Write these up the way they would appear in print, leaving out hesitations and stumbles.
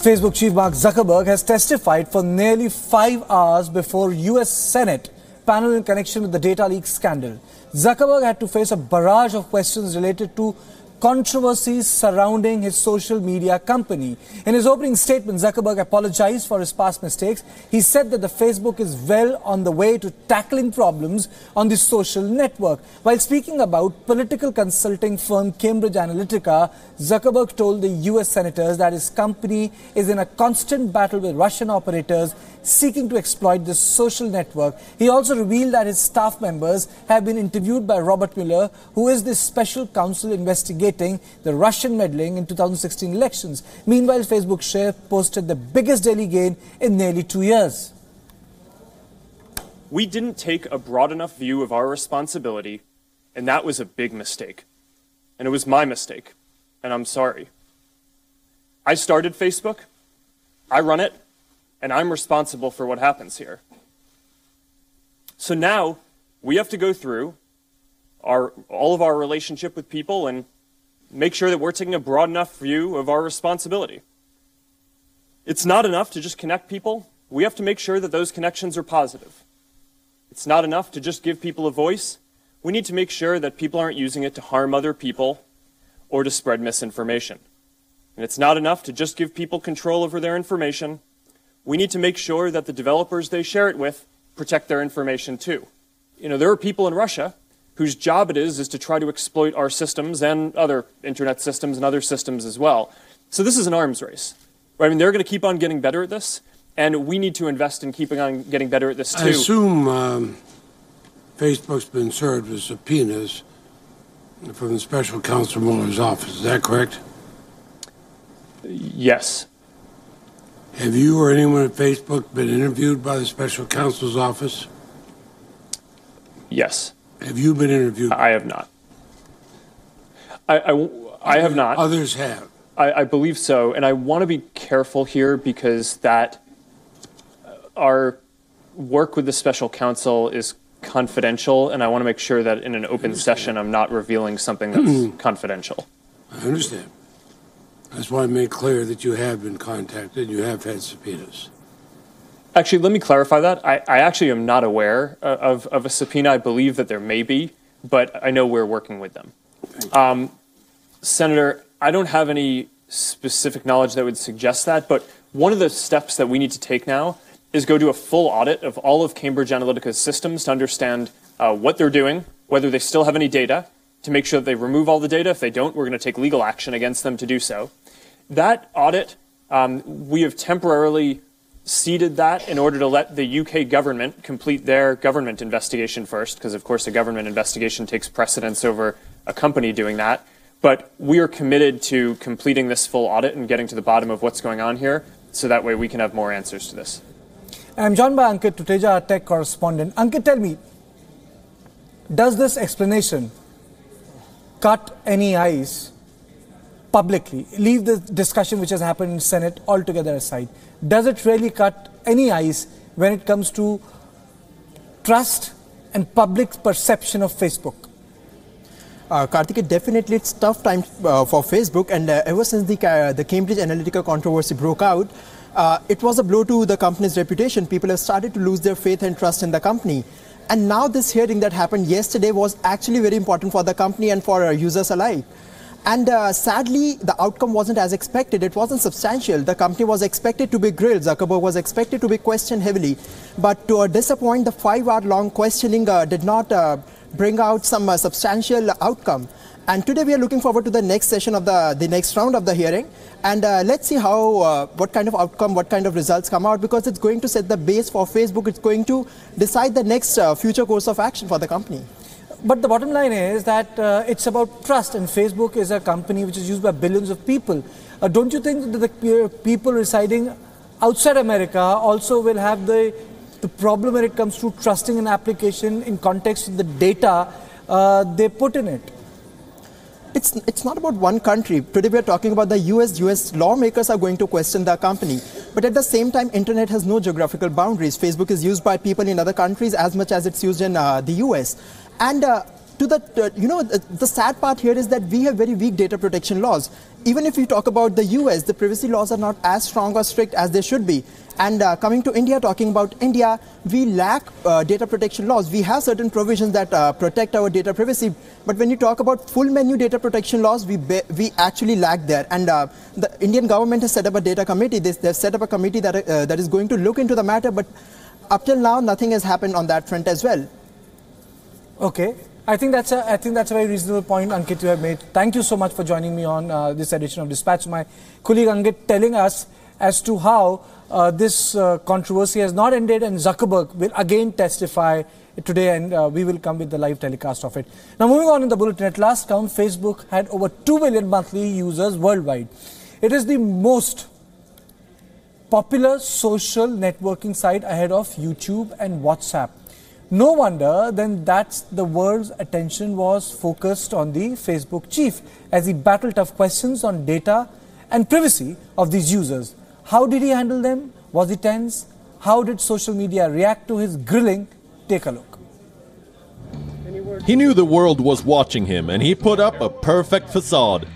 Facebook chief Mark Zuckerberg has testified for nearly 5 hours before US Senate panel in connection with the data leak scandal. Zuckerberg had to face a barrage of questions related to controversies surrounding his social media company. In his opening statement, Zuckerberg apologized for his past mistakes. He said that the Facebook is well on the way to tackling problems on the social network. While speaking about political consulting firm Cambridge Analytica, Zuckerberg told the US senators that his company is in a constant battle with Russian operators seeking to exploit this social network. He also revealed that his staff members have been interviewed by Robert Mueller, who is the special counsel investigating the Russian meddling in 2016 elections. Meanwhile, Facebook share posted the biggest daily gain in nearly 2 years. We didn't take a broad enough view of our responsibility, and that was a big mistake. And it was my mistake, and I'm sorry. I started Facebook, I run it, and I'm responsible for what happens here. So now we have to go through all of our relationship with people and make sure that we're taking a broad enough view of our responsibility. It's not enough to just connect people. We have to make sure that those connections are positive. It's not enough to just give people a voice. We need to make sure that people aren't using it to harm other people or to spread misinformation. And it's not enough to just give people control over their information. We need to make sure that the developers they share it with protect their information too. You know, there are people in Russia whose job it is to try to exploit our systems and other internet systems and other systems as well. So this is an arms race. Right? I mean, they're going to keep on getting better at this, and we need to invest in keeping on getting better at this too. I assume Facebook's been served with subpoenas from the special counsel Mueller's office. Is that correct? Yes. Have you or anyone at Facebook been interviewed by the special counsel's office? Yes. Have you been interviewed? I have not. I have not. Others have. I believe so, and I want to be careful here because that our work with the special counsel is confidential, and I want to make sure that in an open session I'm not revealing something that's confidential. I understand. That's why I made clear that you have been contacted, you have had subpoenas. Actually, let me clarify that. I actually am not aware of a subpoena. I believe that there may be, but I know we're working with them. Senator, I don't have any specific knowledge that would suggest that, but one of the steps that we need to take now is go do a full audit of all of Cambridge Analytica's systems to understand what they're doing, whether they still have any data, to make sure that they remove all the data. If they don't, we're going to take legal action against them to do so. That audit, we have temporarily seeded that in order to let the UK government complete their government investigation first, because of course a government investigation takes precedence over a company doing that. But we are committed to completing this full audit and getting to the bottom of what's going on here, so that way we can have more answers to this. I'm joined by Ankit Tuteja, our tech correspondent. Ankit, tell me, does this explanation cut any ice publicly? Leave the discussion which has happened in Senate altogether aside. Does it really cut any ice when it comes to trust and public perception of Facebook? Karthik, definitely it's tough time for Facebook, and ever since the Cambridge Analytica controversy broke out, it was a blow to the company's reputation. People have started to lose their faith and trust in the company. And now this hearing that happened yesterday was actually very important for the company and for users alike. And sadly, the outcome wasn't as expected. It wasn't substantial. The company was expected to be grilled. Zuckerberg was expected to be questioned heavily. But to our disappointment, the 5-hour-long questioning did not bring out some substantial outcome. And today we are looking forward to the next session of the next round of the hearing. And let's see how, what kind of outcome, what kind of results come out, because it's going to set the base for Facebook. It's going to decide the next future course of action for the company. But the bottom line is that it's about trust, and Facebook is a company which is used by billions of people. Don't you think that the people residing outside America also will have the problem when it comes to trusting an application in context of the data they put in it? It's not about one country. Today we are talking about the US lawmakers are going to question the company. But at the same time, internet has no geographical boundaries. Facebook is used by people in other countries as much as it's used in the US. And to the, the sad part here is that we have very weak data protection laws. Even if you talk about the US, the privacy laws are not as strong or strict as they should be. And coming to India, talking about India, we lack data protection laws. We have certain provisions that protect our data privacy. But when you talk about full menu data protection laws, we actually lack there. And the Indian government has set up a data committee. They've set up a committee that is going to look into the matter. But up till now, nothing has happened on that front as well. Okay. I think that's a very reasonable point, Ankit, you have made. Thank you so much for joining me on this edition of Dispatch. My colleague Ankit telling us as to how this controversy has not ended, and Zuckerberg will again testify today, and we will come with the live telecast of it. Now, moving on in the bulletin, at last count, Facebook had over 2 billion monthly users worldwide. It is the most popular social networking site ahead of YouTube and WhatsApp. No wonder then that the world's attention was focused on the Facebook chief as he battled tough questions on data and privacy of these users. How did he handle them? Was he tense? How did social media react to his grilling? Take a look. He knew the world was watching him, and he put up a perfect facade.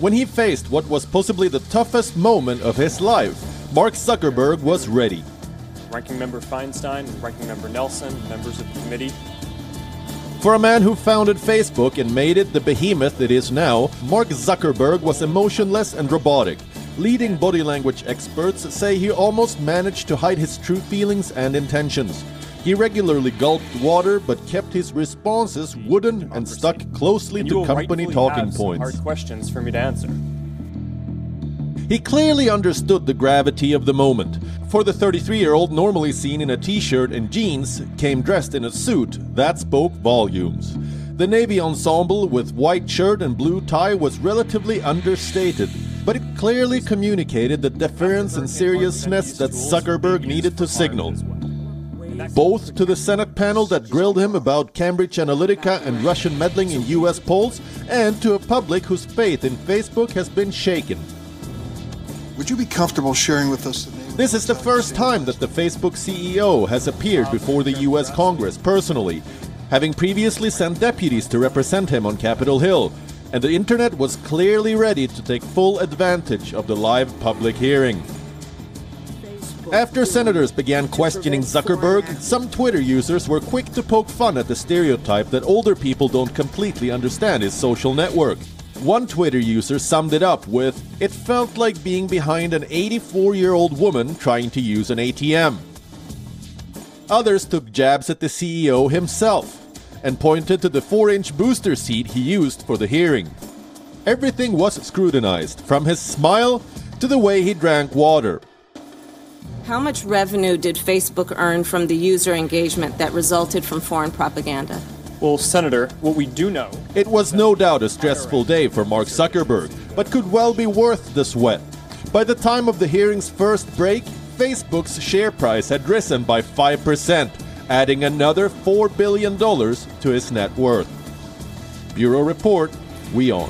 When he faced what was possibly the toughest moment of his life, Mark Zuckerberg was ready. Ranking Member Feinstein, Ranking Member Nelson, members of the committee. For a man who founded Facebook and made it the behemoth it is now, Mark Zuckerberg was emotionless and robotic. Leading body language experts say he almost managed to hide his true feelings and intentions. He regularly gulped water but kept his responses wooden and stuck closely to company talking points. Hard questions for me to answer. He clearly understood the gravity of the moment. For the 33-year-old, normally seen in a t-shirt and jeans, came dressed in a suit that spoke volumes. The navy ensemble with white shirt and blue tie was relatively understated, but it clearly communicated the deference and seriousness that Zuckerberg needed to signal. Both to the Senate panel that grilled him about Cambridge Analytica and Russian meddling in US polls, and to a public whose faith in Facebook has been shaken. Would you be comfortable sharing with us the name? This is the first time that the Facebook CEO has appeared before the US Congress personally, having previously sent deputies to represent him on Capitol Hill, and the internet was clearly ready to take full advantage of the live public hearing. After senators began questioning Zuckerberg, some Twitter users were quick to poke fun at the stereotype that older people don't completely understand his social network. One Twitter user summed it up with, "It felt like being behind an 84-year-old woman trying to use an ATM." Others took jabs at the CEO himself and pointed to the 4-inch booster seat he used for the hearing. Everything was scrutinized, from his smile to the way he drank water. How much revenue did Facebook earn from the user engagement that resulted from foreign propaganda? Well, Senator, what we do know... It was no doubt a stressful day for Mark Zuckerberg, but could well be worth the sweat. By the time of the hearing's first break, Facebook's share price had risen by 5%, adding another $4 billion to his net worth. Bureau Report, WION.